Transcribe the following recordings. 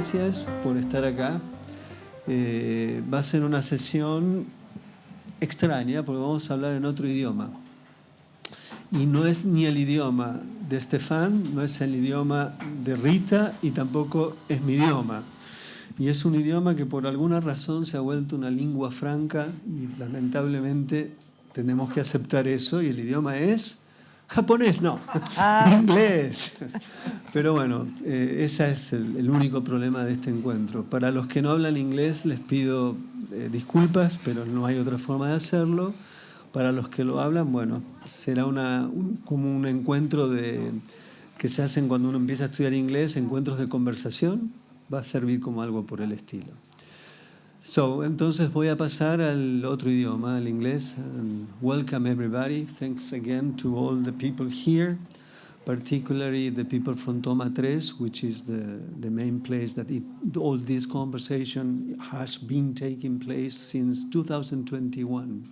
gracias por estar acá. Va a ser una sesión extraña porque vamos a hablar en otro idioma. Y no es ni el idioma de Stefan, no es el idioma de Rita y tampoco es mi idioma. Y es un idioma que por alguna razón se ha vuelto una lengua franca y lamentablemente tenemos que aceptar eso. Y el idioma es japonés, no, inglés. Pero bueno, ese es el único problema de este encuentro. Para los que no hablan inglés les pido disculpas, pero no hay otra forma de hacerlo. Para los que lo hablan, bueno, será como un encuentro que se hacen cuando uno empieza a estudiar inglés, encuentros de conversación. Va a servir como algo por el estilo. Entonces voy a pasar al otro idioma, al inglés. Welcome everybody. Thanks again to all the people here, particularly the people from Toma 3, which is the main place that all this conversation has been taking place since 2021.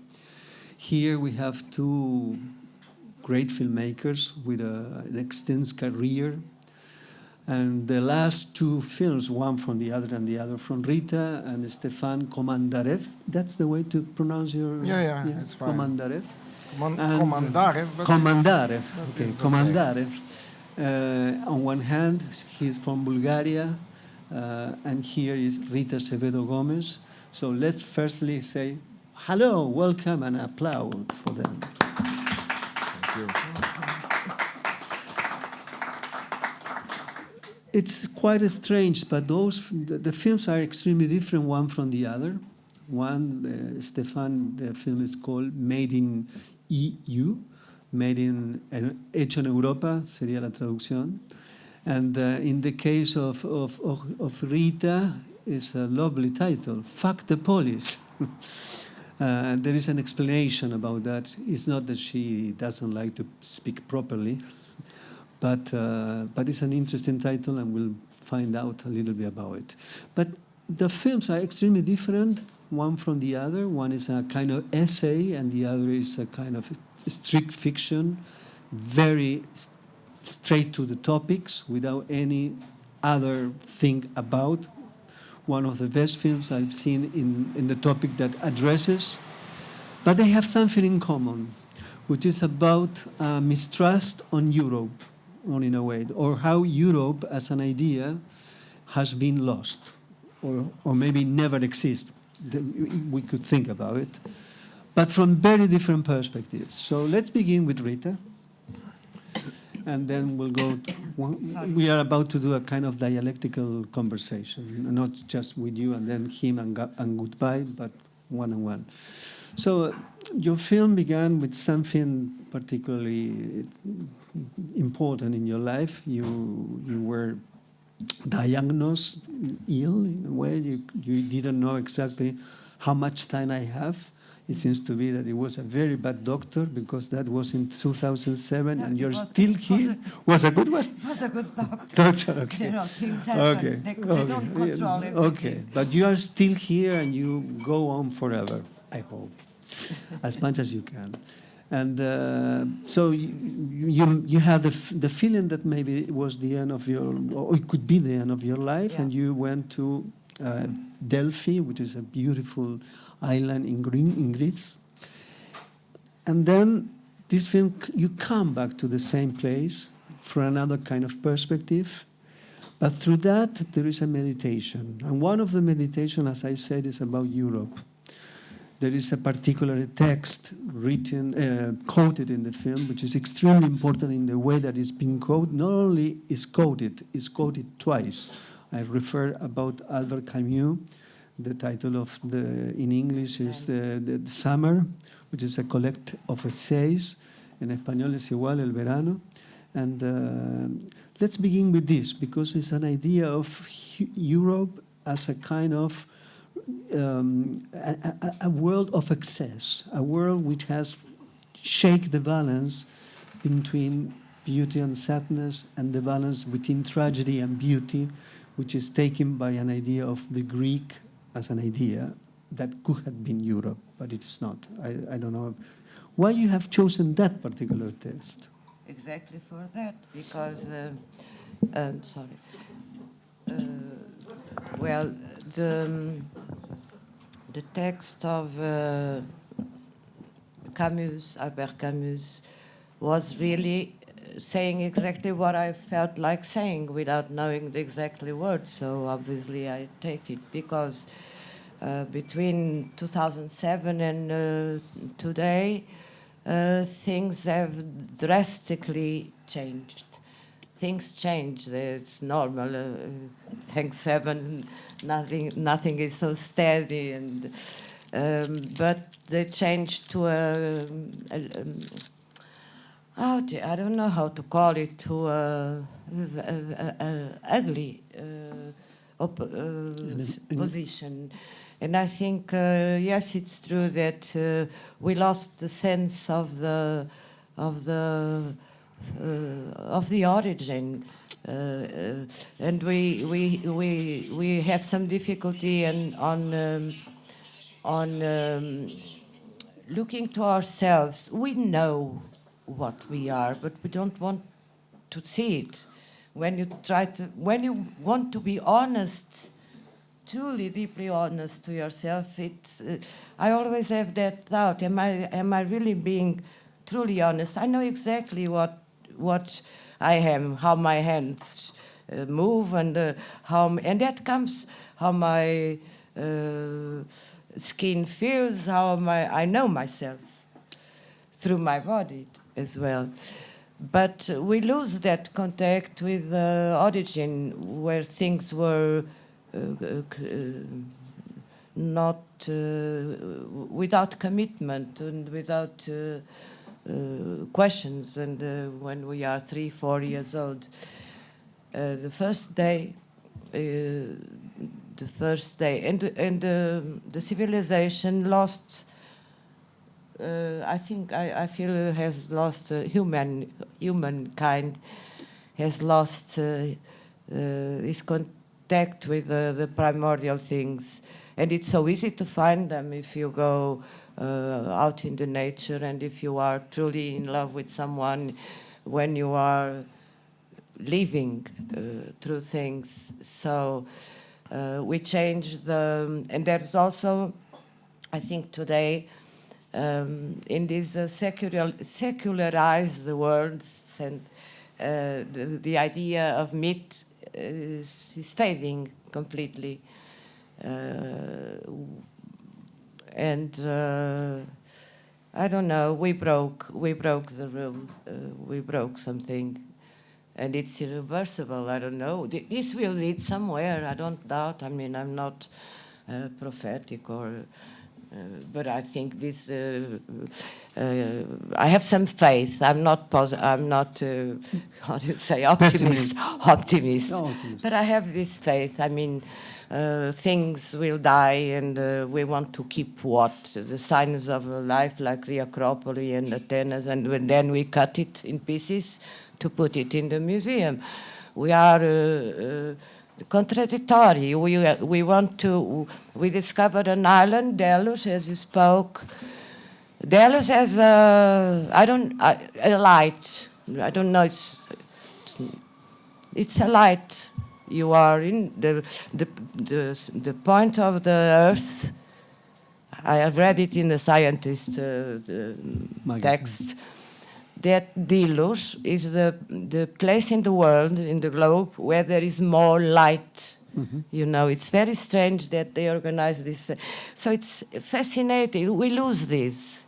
Here we have two great filmmakers with an extensive career. And the last two films, one from the other and the other from Rita and Stephan Komandarev. That's the way to pronounce your... Yeah, it's fine. Komandarev. Komandarev. Komandarev, okay, Komandarev. On one hand, he's from Bulgaria, and here is Rita Azevedo Gomez. So let's firstly say hello, welcome, and applaud for them. Thank you. It's quite strange, but the films are extremely different one from the other. One, Stefan, the film is called Made in EU, Hecho en Europa, sería la traducción. And in the case of Rita, it's a lovely title, Fuck the Police. There is an explanation about that. It's not that she doesn't like to speak properly, but it's an interesting title, and we'll find out a little bit about it. But the films are extremely different, one from the other. One is a kind of essay, and the other is a kind of strict fiction, very straight to the topics, without any other thing about. One of the best films I've seen in the topic that addresses. But they have something in common, which is about mistrust on Europe, in a way, or how Europe as an idea has been lost, or maybe never exist. We could think about it, but from very different perspectives. So let's begin with Rita, and then we'll go we are about to do a kind of dialectical conversation, not just with you and then him and goodbye, but one-on-one. So your film began with something particularly important in your life. You were diagnosed ill in a way. You didn't know exactly how much time I have. It seems to be that it was a very bad doctor, because that was in 2007, and you're still here. Was a good one? Was a good doctor. Okay. You know, things happen. Okay. They don't control everything. Okay, but you are still here, and you go on forever, I hope, as much as you can. And so you have the feeling that maybe it was the end of or it could be the end of your life, yeah. And you went to Delphi, which is a beautiful island in Greece. And then this film, you come back to the same place for another kind of perspective. But through that, there is a meditation. And one of the meditation, as I said, is about Europe. There is a particular text written, quoted in the film, which is extremely important in the way that it's been quoted. Not only is quoted, it's quoted twice. I refer about Albert Camus. The title of in English is the Summer, which is a collect of essays. En español es igual, El Verano. And let's begin with this, because it's an idea of Europe as a kind of a world of excess, a world which has shake the balance between beauty and sadness, and the balance between tragedy and beauty, which is taken by an idea of the Greek as an idea that could have been Europe, but it's not. I don't know why you have chosen that particular text. Exactly for that, because Well, the text of Camus, Albert Camus, was really saying exactly what I felt like saying without knowing the exactly words. So obviously I take it because between 2007 and today, things have drastically changed. Things change. It's normal. Thanks heaven, nothing is so steady. And but they changed to I don't know how to call it, to ugly position. And I think, yes, it's true that we lost the sense of the origin, and we have some difficulty on looking to ourselves. We know what we are, but we don't want to see it. When you want to be honest, truly deeply honest to yourself, it's. I always have that thought: Am I really being truly honest? I know exactly what I am, how my hands move, and that comes how my skin feels, how I know myself through my body as well. But we lose that contact with the origin, where things were not without commitment and without questions. And when we are 3-4 years old, the first day, and the civilization lost. I feel has lost humankind has lost its contact with the primordial things, and it's so easy to find them if you go out in the nature, and if you are truly in love with someone, when you are living through things. So we change and there's also, I think today, in these secularized worlds, and the idea of myth is fading completely. And I don't know, we broke the room, we broke something, and it's irreversible. I don't know. This will lead somewhere, I don't doubt. I mean, I'm not prophetic but I think this. I have some faith. I'm not how do you say, optimist. No, Optimist. But I have this faith. I mean, things will die, and we want to keep the signs of life, like the Acropolis and Athens, and then we cut it in pieces to put it in the museum. We are. Contradictory. We discovered an island, Delos, as you spoke. Delos has a light. I don't know. It's a light. You are in the point of the Earth. I have read it in the scientist text. That Delos is the place in the world, in the globe, where there is more light. Mm-hmm. You know, it's very strange that they organize this. So it's fascinating. We lose this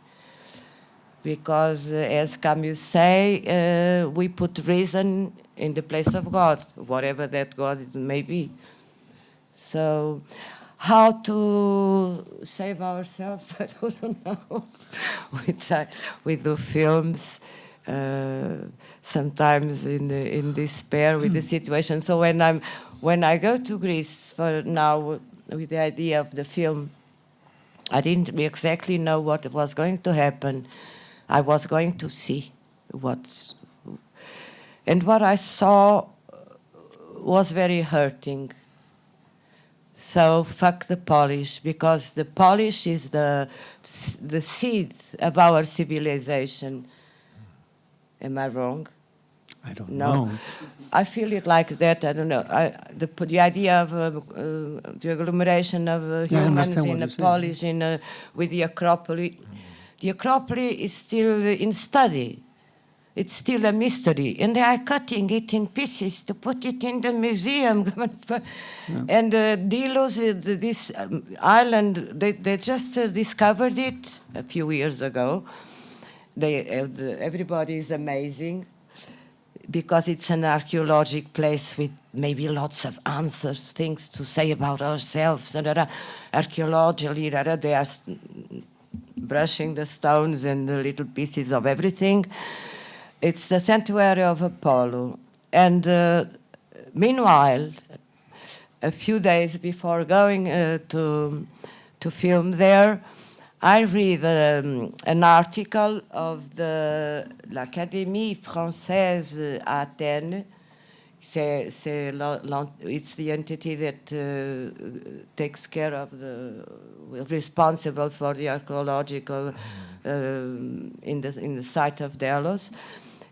because, as Camus say, we put reason in the place of God, whatever that God may be. So how to save ourselves, I don't know. We do films. Sometimes in despair with the situation. So when I go to Greece for now with the idea of the film, I didn't exactly know what was going to happen. I was going to see and what I saw was very hurting. So fuck the Polish, because the Polish is the seed of our civilization. Am I wrong? I don't No. know. I feel it like that. I don't know. The idea of the agglomeration of Yeah, I humans understand what in you're a saying. Polish, with the Acropolis. The Acropolis is still in study. It's still a mystery, and they are cutting it in pieces to put it in the museum. And Delos, this island, they just discovered it a few years ago. Everybody is amazing because it's an archaeological place with maybe lots of answers, things to say about ourselves. And archaeologically, they are brushing the stones and the little pieces of everything. It's the sanctuary of Apollo. And meanwhile, a few days before going to film there, I read an article of l'Académie Française à Athènes. It's the entity that takes care of responsible for the archaeological in the site of Delos.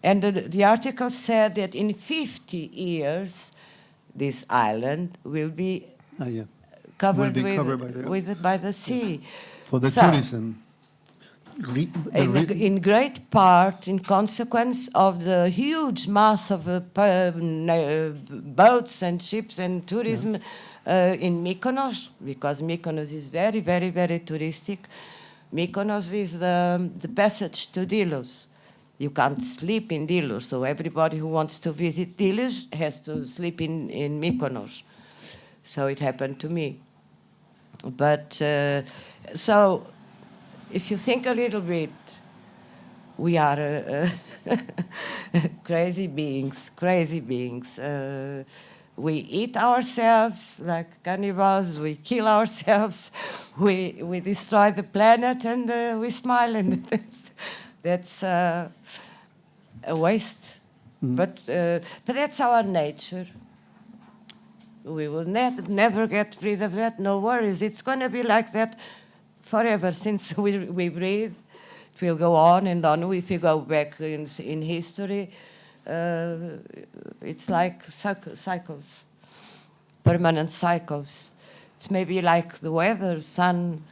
And the article said that in 50 years, this island will be covered by the sea. For the tourism. In great part, in consequence of the huge mass of boats and ships and tourism in Mykonos, because Mykonos is very, very, very touristic. Mykonos is the passage to Delos. You can't sleep in Delos, so everybody who wants to visit Delos has to sleep in Mykonos. So it happened to me. But so if you think a little bit, we are crazy beings. We eat ourselves like cannibals, we kill ourselves, we destroy the planet, and we smile, and that's a waste. But that's our nature. We will never get rid of that, no worries. It's going to be like that forever. Since we breathe, it will go on and on. If you go back in history, it's like cycles, permanent cycles. It's maybe like the weather, sun,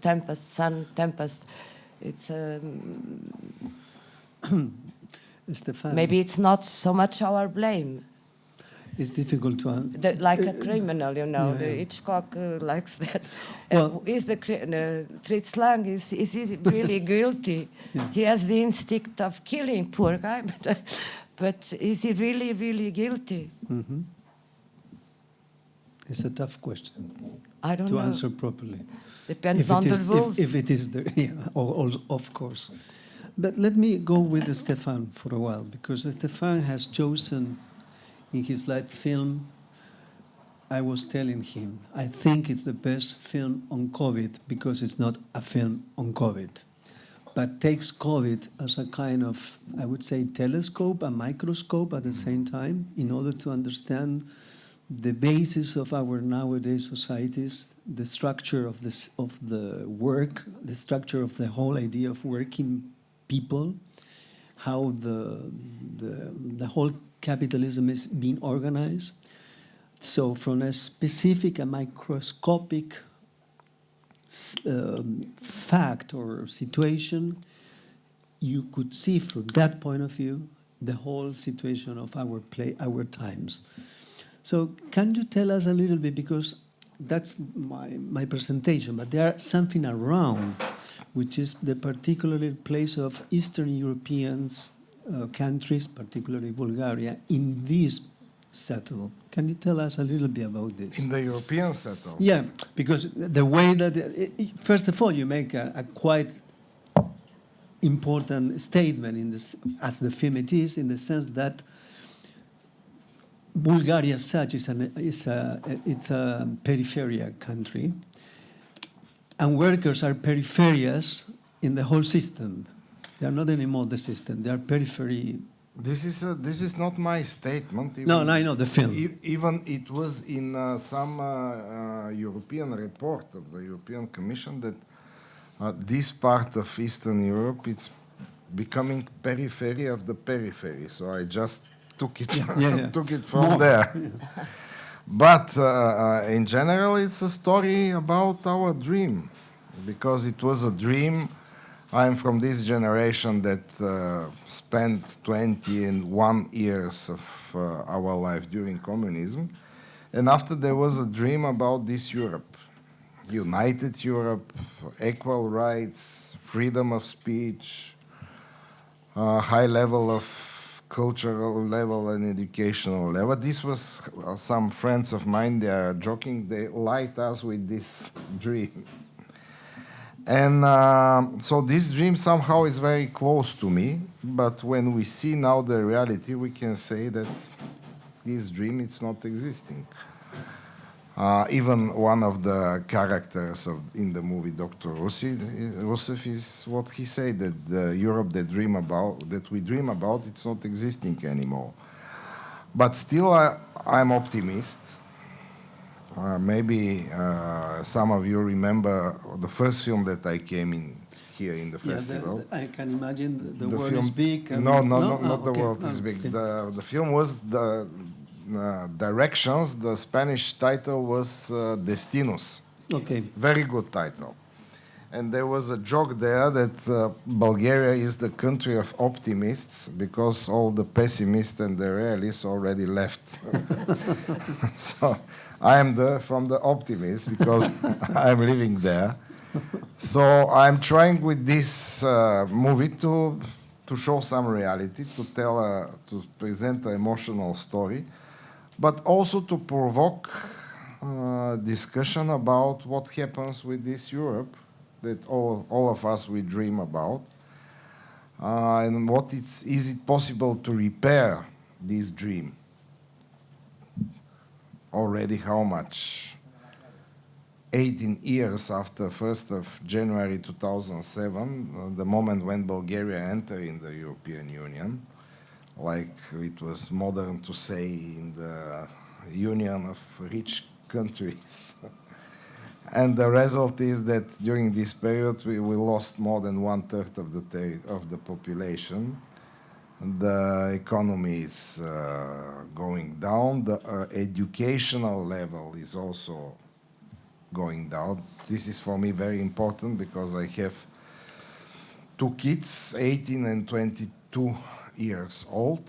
tempest. It's Stephan, maybe it's not so much our blame. It's difficult to like a criminal, you know. Yeah. Hitchcock likes that. Well, Is Fritz Lang, is he really guilty? Yeah. He has the instinct of killing, poor guy, but is he really, really guilty? Mm-hmm. It's a tough question I don't to know. answer properly. Depends on the rules. If it is there, yeah, of course. But let me go with Stephan for a while, because Stephan has chosen in his last film. I was telling him, I think it's the best film on COVID because it's not a film on COVID, but takes COVID as a kind of, I would say, telescope, a microscope at the same time, in order to understand the basis of our nowadays societies, the structure of the work, the structure of the whole idea of working people, how the whole capitalism is being organized. So from a specific, a microscopic fact or situation, you could see from that point of view the whole situation of our times. So can you tell us a little bit, because that's my presentation, but there are something around, which is the particularly place of Eastern Europeans countries, particularly Bulgaria, in this settle. Can you tell us a little bit about this? In the European settle? Yeah, because the way that, first of all, you make a quite important statement in this, as the film it is, in the sense that Bulgaria as such it's a peripheral country, and workers are peripherias in the whole system. They are not anymore the system. They are periphery. This is not my statement. No, I know the film. Even it was in some European report of the European Commission that this part of Eastern Europe it's becoming periphery of the periphery. So I just took it, yeah. took it from there. But in general, it's a story about our dream, because it was a dream. I'm from this generation that spent 21 years of our life during communism. And after there was a dream about this Europe, united Europe, equal rights, freedom of speech, high level of cultural level and educational level. This was some friends of mine, they are joking, they light us with this dream. And so this dream somehow is very close to me, but when we see now the reality, we can say that this dream is not existing. Even one of the characters in the movie, Dr. Rusev, is what he said, that the Europe that we dream about, it's not existing anymore. But still, I'm optimist. Maybe some of you remember the first film that I came in here in the festival. I can imagine the world film, is big. No, not the world is big. Okay. The film was the directions. The Spanish title was Destinos. Okay. Very good title. And there was a joke there that Bulgaria is the country of optimists because all the pessimists and the realists already left. So I am from the optimists because I'm living there. So I'm trying with this movie to show some reality, to present an emotional story, but also to provoke discussion about what happens with this Europe that all of us we dream about, and is it possible to repair this dream? Already how much? 18 years after 1st of January 2007, the moment when Bulgaria entered in the European Union, like it was modern to say in the Union of Rich Countries. And the result is that during this period we lost more than 1/3 of the population. The economy is going down. The educational level is also going down. This is for me very important because I have 2 kids, 18 and 22 years old.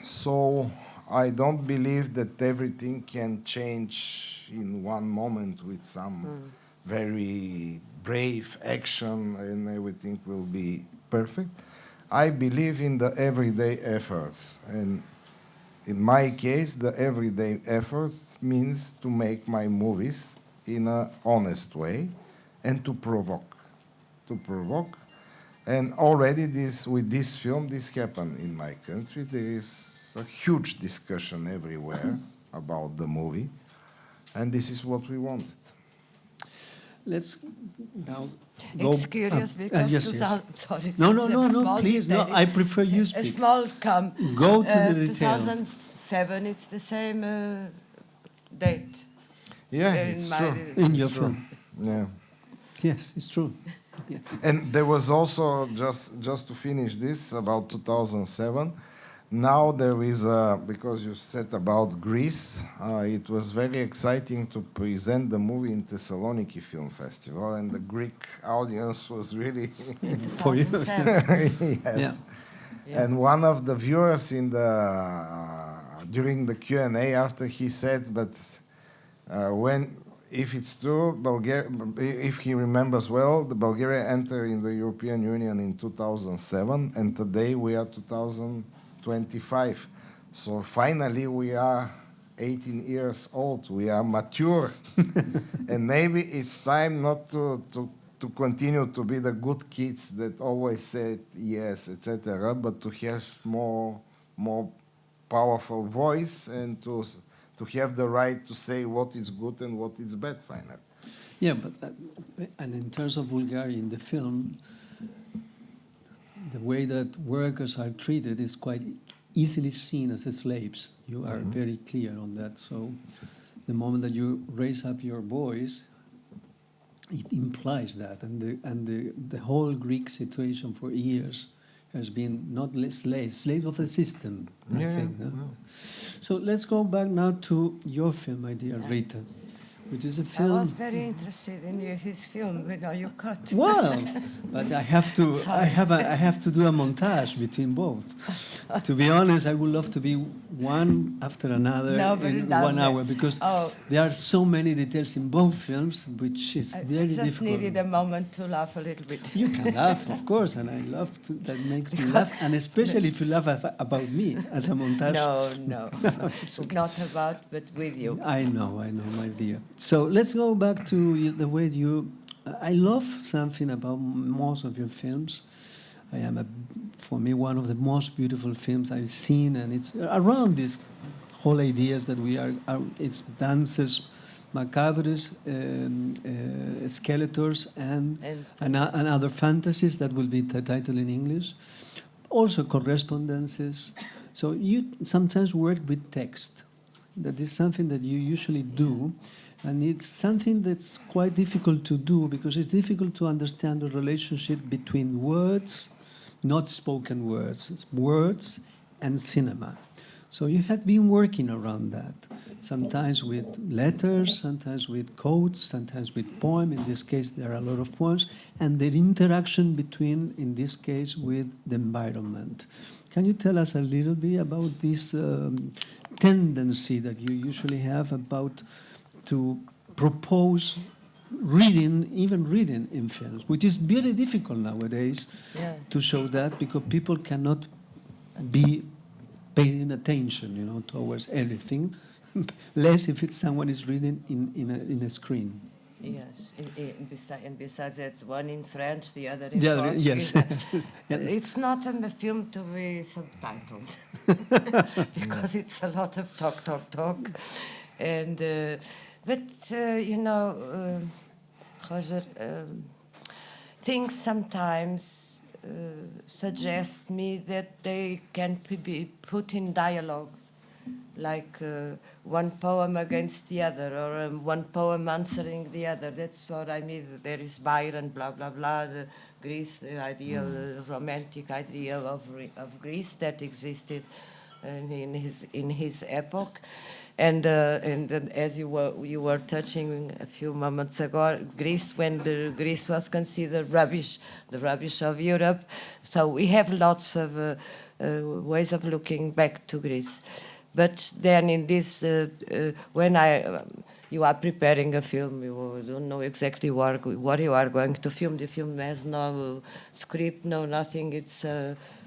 So I don't believe that everything can change in one moment with some very brave action and everything will be perfect. I believe in the everyday efforts. And in my case, the everyday efforts means to make my movies in an honest way and to provoke. And already with this film, this happened in my country. There is a huge discussion everywhere about the movie, and this is what we wanted. Let's now go. It's curious because yes. sorry. No, please. No, I prefer you speak. A small Go to the detail. 2007, it's the same date. Yeah, it's true. In your film. Yeah. Yes, it's true. Yeah. And there was also, just to finish this, about 2007, now there is, because you said about Greece, it was very exciting to present the movie in Thessaloniki Film Festival, and the Greek audience was really... For you. Yes. Yeah. And one of the viewers during the Q&A after he said, but if it's true, if he remembers well, the Bulgaria entered in the European Union in 2007, and today we are 2025. So finally we are 18 years old, we are mature. And maybe it's time not to continue to be the good kids that always said yes, etc., but to have more powerful voice and to have the right to say what is good and what is bad, finally. Yeah, but and in terms of Bulgaria in the film, the way that workers are treated is quite easily seen as slaves. You are very clear on that. So the moment that you raise up your voice, it implies that. And the whole Greek situation for years has been not less slave of the system, I Yeah, think. No? yeah. So let's go back now to your film, my dear Rita, which is a I was film. very interested in his film. You cut. Well, but I have to. Sorry. I have to do a montage between both. To be honest, I would love to be one after another No, but in it 1 hour doesn't. because Oh. there are so many details in both films, which is I very just difficult. needed a moment to laugh a little bit. You can laugh, of course, and I love that makes me laugh, and especially if you laugh about me as a montage. No, not about, but with you. I know, my dear. So let's go back to the way you. I love something about most of your films. For me, one of the most beautiful films I've seen, and it's around this whole ideas that we are it's dances, macabres, skeletors, and other fantasies that will be the title in English. Also correspondences. So you sometimes work with text. That is something that you usually do, and it's something that's quite difficult to do because it's difficult to understand the relationship between words, not spoken words, it's words and cinema. So you had been working around that, sometimes with letters, sometimes with quotes, sometimes with poem. In this case, there are a lot of poems, and the interaction between, in this case, with the environment. Can you tell us a little bit about this tendency that you usually have about to propose reading, even reading in films, which is very difficult nowadays to show that because people cannot be paying attention, towards everything, less if someone is reading in a screen. Yes, and besides that, one in French, the other in The other, Portuguese. yes. It's not a film to be subtitled because it's a lot of talk, and but Roger, things sometimes suggest me that they can be put in dialogue, like one poem against the other, or one poem answering the other. That's what I mean. There is Byron, blah, blah, blah, the Greece, the ideal, romantic idea of Greece that existed in his epoch. And as you were touching a few moments ago, Greece, when Greece was considered rubbish, the rubbish of Europe. So we have lots of ways of looking back to Greece. But then in this, when you are preparing a film, you don't know exactly what you are going to film. The film has no script, no nothing. It's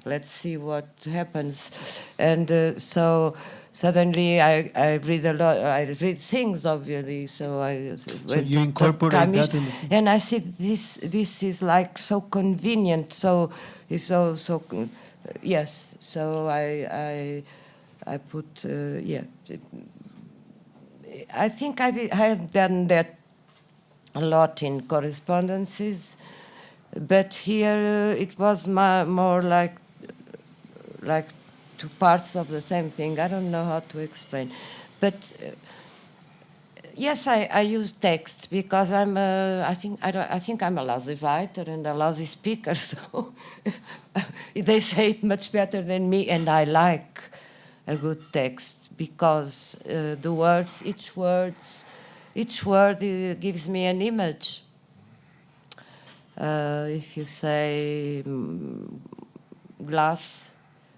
let's see what happens. And so suddenly I read a lot. I read things, obviously. So you incorporate that in the film. And I see this is like so convenient. So it's so yes. So I put, I think I have done that a lot in correspondences, but here it was more like two parts of the same thing. I don't know how to explain. But yes, I use text because I think I'm a lousy writer and a lousy speaker, so they say it much better than me, and I like a good text because the words, each word gives me an image. If you say glass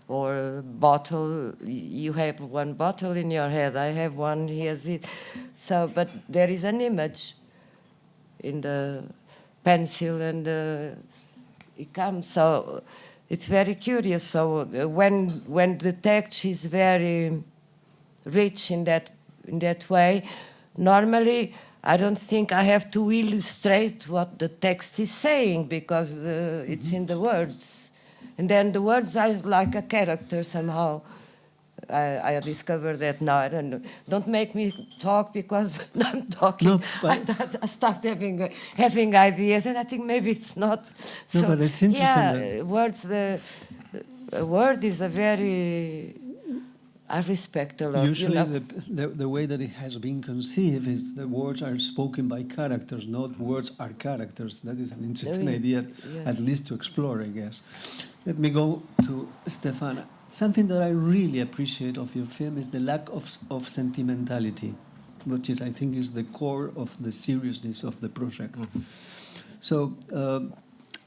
or bottle, you have one bottle in your head. I have one, he has it. So, but there is an image in the pencil, and it comes. So it's very curious. So when the text is very rich in that way, normally I don't think I have to illustrate what the text is saying because it's in the words. And then the words are like a character somehow. I discovered that now. I don't know. Don't make me talk because I'm talking. No, but I start having ideas, and I think maybe it's not. No, so, but it's interesting. Yeah, words. A word is a very. I respect a lot. Usually, you know. the way that it has been conceived is the words are spoken by characters, not words are characters. That is an interesting Really? idea, Yeah. at least to explore, I guess. Let me go to Stefan. Something that I really appreciate of your film is the lack of sentimentality, which is, I think, is the core of the seriousness of the project. So,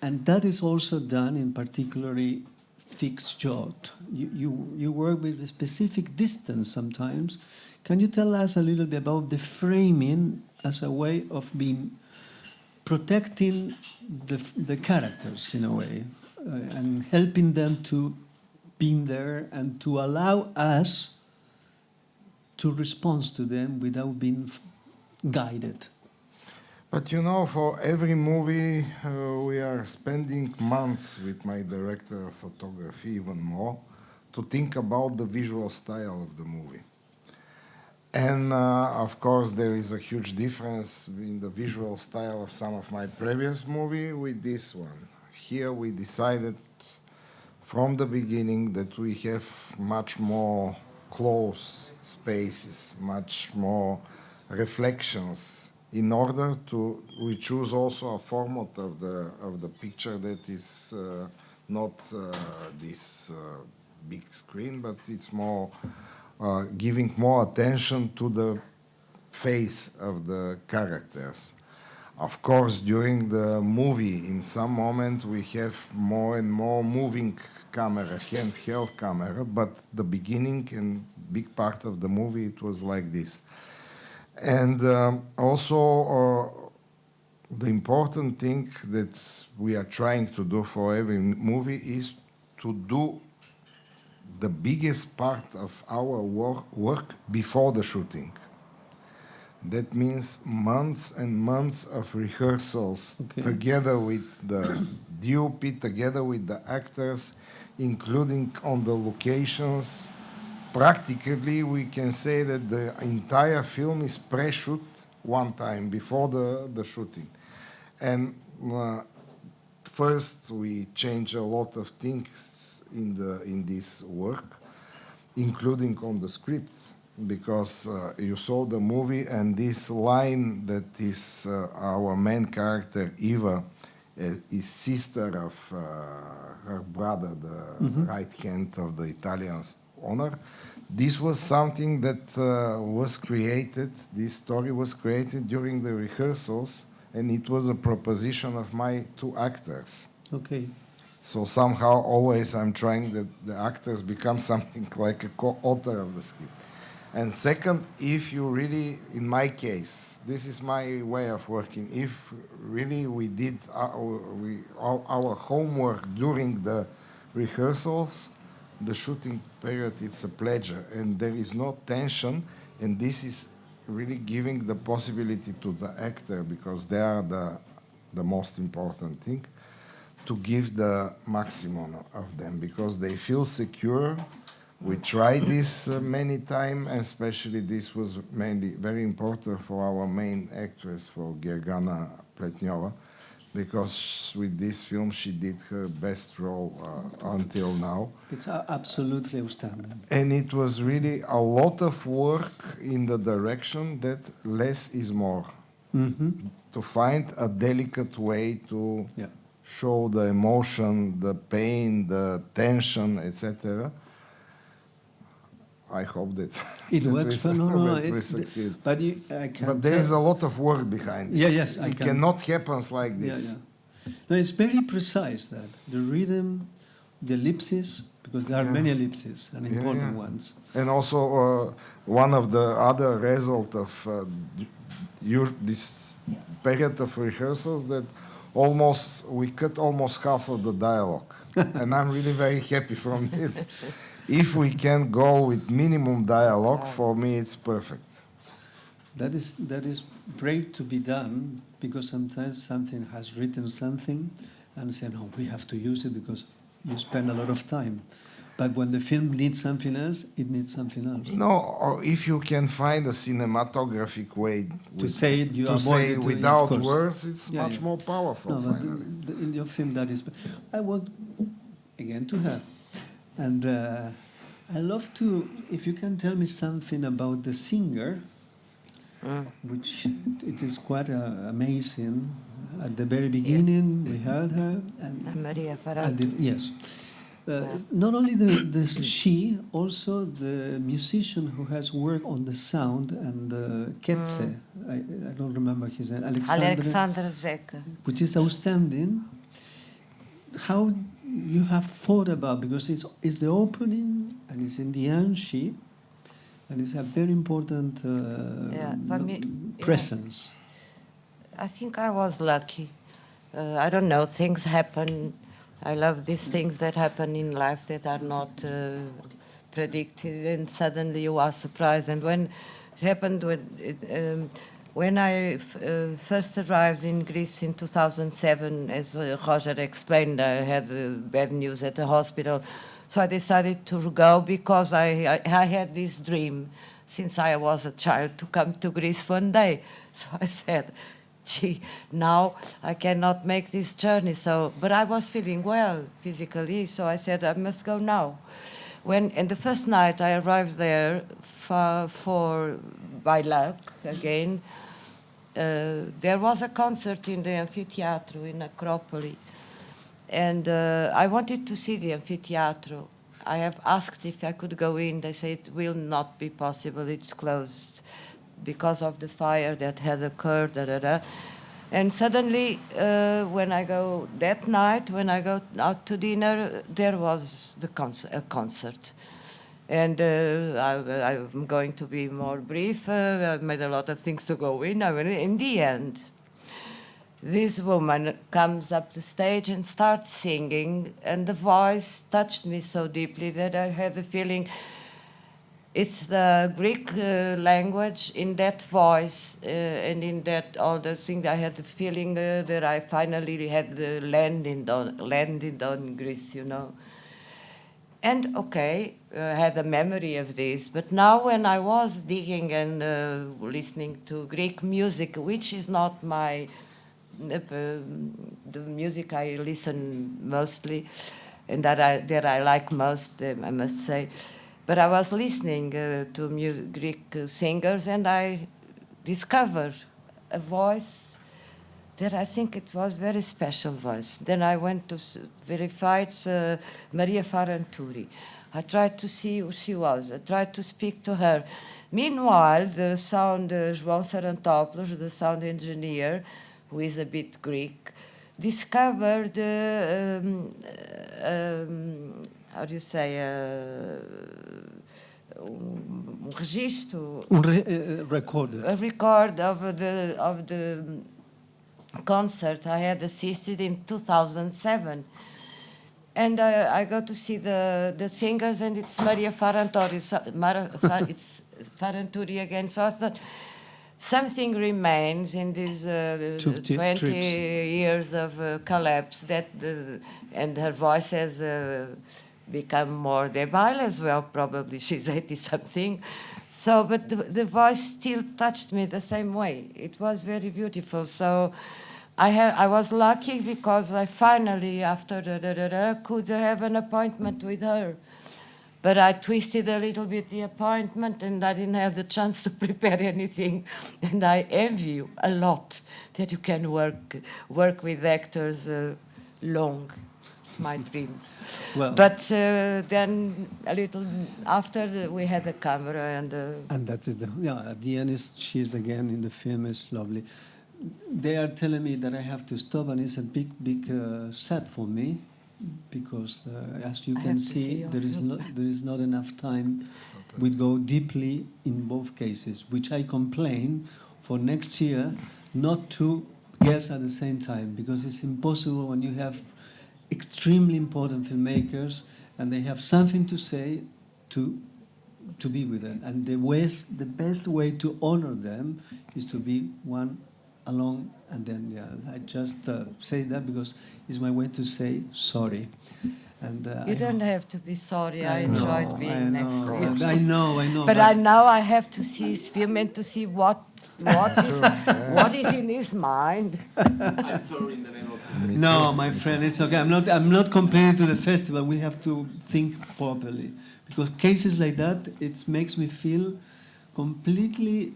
and that is also done in particularly fixed shot. You work with a specific distance sometimes. Can you tell us a little bit about the framing as a way of protecting the characters in a way, and helping them to be there and to allow us to respond to them without being guided? But you know, for every movie, we are spending months with my director of photography, even more, to think about the visual style of the movie. And of course, there is a huge difference in the visual style of some of my previous movie with this one. Here we decided from the beginning that we have much more close spaces, much more reflections. In order to, we choose also a format of the picture that is not this big screen, but it's more giving more attention to the face of the characters. Of course, during the movie, in some moment, we have more and more moving camera, handheld camera, but the beginning and big part of the movie, it was like this. And also, the important thing that we are trying to do for every movie is to do the biggest part of our work before the shooting. That means months and months of rehearsals, Okay. together with the DOP, together with the actors, including on the locations. Practically, we can say that the entire film is pre-shoot one time before the shooting. And first, we change a lot of things in this work, including on the script, because you saw the movie, and this line that is our main character, Eva, is sister of her brother, the right hand of the Italian owner. This was something that was created, this story was created during the rehearsals, and it was a proposition of my two actors. Okay. So somehow always I'm trying that the actors become something like a co-author of the script. And second, if you really, in my case, this is my way of working, if really we did our homework during the rehearsals, the shooting period, it's a pleasure, and there is no tension, and this is really giving the possibility to the actor, because they are the most important thing, to give the maximum of them, because they feel secure. We tried this many times, and especially this was mainly very important for our main actress, for Gergana Pletnyova, because with this film she did her best role until now. It's absolutely outstanding. And it was really a lot of work in the direction that less is more. To find a delicate way to show the emotion, the pain, the tension, etc. I hope that it works. We succeed. But I can. But there is a lot of work behind it. Yes, it cannot happen like this. No, it's very precise, that the rhythm, the ellipses, because there are many ellipses and important ones. And also one of the other result of this period of rehearsals, that we cut almost half of the dialogue. And I'm really very happy from this. If we can go with minimum dialogue, for me it's perfect. That is brave to be done, because sometimes something has written something and say, no, we have to use it because you spend a lot of time. But when the film needs something else, it needs something else. No, or if you can find a cinematographic way to say it, without words, it's much more powerful. No, but in your film, that is. I want again to have, and I love to, if you can tell me something about the singer, which it is quite amazing. At the very beginning, we heard her, and Maria Ferrante. yes. Not only she, also the musician who has worked on the sound and Ketze, I don't remember his name, Alexandre Zeca. which is outstanding. How you have thought about, because it's the opening and it's in the end she, and it's a very important for me, presence. I think I was lucky. I don't know, things happen. I love these things that happen in life that are not predicted, and suddenly you are surprised. And when it happened, when I first arrived in Greece in 2007, as Roger explained, I had bad news at the hospital. So I decided to go because I had this dream since I was a child to come to Greece one day. So I said, gee, now I cannot make this journey. So, but I was feeling well physically, so I said I must go now. And the first night I arrived there for by luck again, there was a concert in the amphitheater in Acropolis, and I wanted to see the amphitheater. I have asked if I could go in. They said it will not be possible. It's closed because of the fire that had occurred. And suddenly, when I go that night, when I go out to dinner, there was a concert. And I'm going to be more brief. I've made a lot of things to go in. In the end, this woman comes up the stage and starts singing, and the voice touched me so deeply that I had the feeling it's the Greek language in that voice and in that all the things. I had the feeling that I finally had landed on Greece, you know. And okay, I had a memory of this, but now when I was digging and listening to Greek music, which is not my the music I listen mostly, and that I like most, I must say. But I was listening to Greek singers, and I discovered a voice that I think it was very special voice. Then I went to verify it's Maria Faranturi. I tried to see who she was. I tried to speak to her. Meanwhile, the sound, João Sarantopoulos, the sound engineer, who is a bit Greek, discovered, how do you say, registro, Recorded. a record of the concert I had assisted in 2007. And I go to see the singers, and it's Maria Faranturi, it's Faranturi again. So I thought, something remains in these 20 years of collapse, and her voice has become more debile as well, probably. She's 80-something. So, but the voice still touched me the same way. It was very beautiful. So I was lucky because I finally, after could have an appointment with her. But I twisted a little bit the appointment, and I didn't have the chance to prepare anything. And I envy you a lot that you can work with actors long. It's my dream. Well, but then a little after, we had the camera, and that is at the end she's again in the film. Is lovely. They are telling me that I have to stop, and it's a big sad for me, because as you can see, there is not enough time. We go deeply in both cases, which I complain for next year not to guess at the same time, because it's impossible when you have extremely important filmmakers and they have something to say to be with them. And the best way to honor them is to be one along, and then I just say that because it's my way to say sorry. And You don't have to be sorry. I know, enjoyed being next to you. I know. But now I have to see his film and to see what is in his mind. I'm sorry in the name of No, my friend, it's okay. I'm not complaining to the festival. We have to think properly, because cases like that, it makes me feel completely.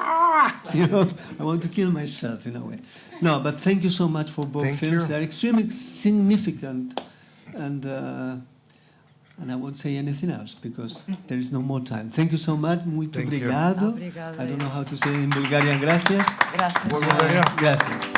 I want to kill myself in a way. No, but thank you so much for both Thank films. you. They're extremely significant, and I won't say anything else because there is no more time. Thank you so much. Muito Thank you. obrigado. Obrigado. I don't know how to say in Bulgarian. Gracias. Gracias. Благодаря. Gracias.